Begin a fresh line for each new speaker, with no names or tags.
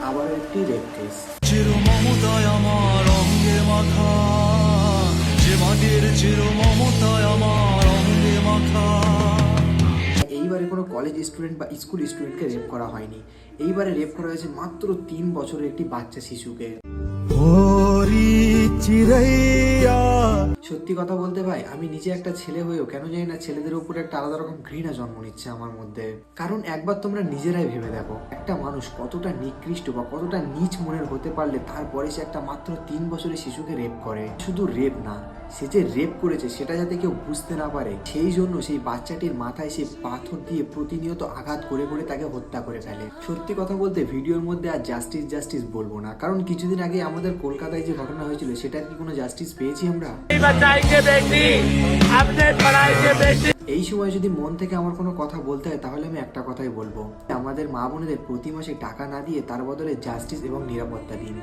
আবারও একটি rape case.
চির মমতায় আমার অঙ্গে মাখা, যে মাটির চির মমতায় আমার অঙ্গে মাখা।
এইবারে কোনো কলেজ স্টুডেন্ট বা স্কুল স্টুডেন্টকে রেপ করা হয়নি, এইবারে রেপ করা হয়েছে মাত্র 3 বছরের একটি বাচ্চা শিশুকে। সত্যি কথা বলতে ভাই, আমি নিজে একটা ছেলে হয়েও কেন জানি না ছেলেদের উপর একটা আলাদা রকম ঘৃণা জন্ম নিচ্ছে আমার মধ্যে। কারণ একবার তোমরা নিজেরাই ভেবে দেখো, একটা মানুষ কতটা নিকৃষ্ট বা কতটা নীচ মনের হতে পারলে তারপরে সে একটা মাত্র 3 বছরের শিশুকে রেপ করে। শুধু রেপ না, সে যে রেপ করেছে সেটা যাতে কেউ বুঝতে না পারে সেই জন্য সেই বাচ্চাটির মাথায় সে পাথর দিয়ে প্রতিনিয়ত আঘাত করে করে তাকে হত্যা করে ফেলে। সত্যি কথা বলতে ভিডিওর মধ্যে আর জাস্টিস বলবো না, কারণ কিছুদিন আগে আমাদের কলকাতায় যে ঘটনা হয়েছিল সেটার কি কোনো জাস্টিস পেয়েছি আমরা? এই সময় যদি মন থেকে আমার কোনো কথা বলতে হয় তাহলে আমি একটা কথাই বলবো, আমাদের মা বোনেদের প্রতি মাসে টাকা না দিয়ে তার বদলে জাস্টিস এবং নিরাপত্তা দিন।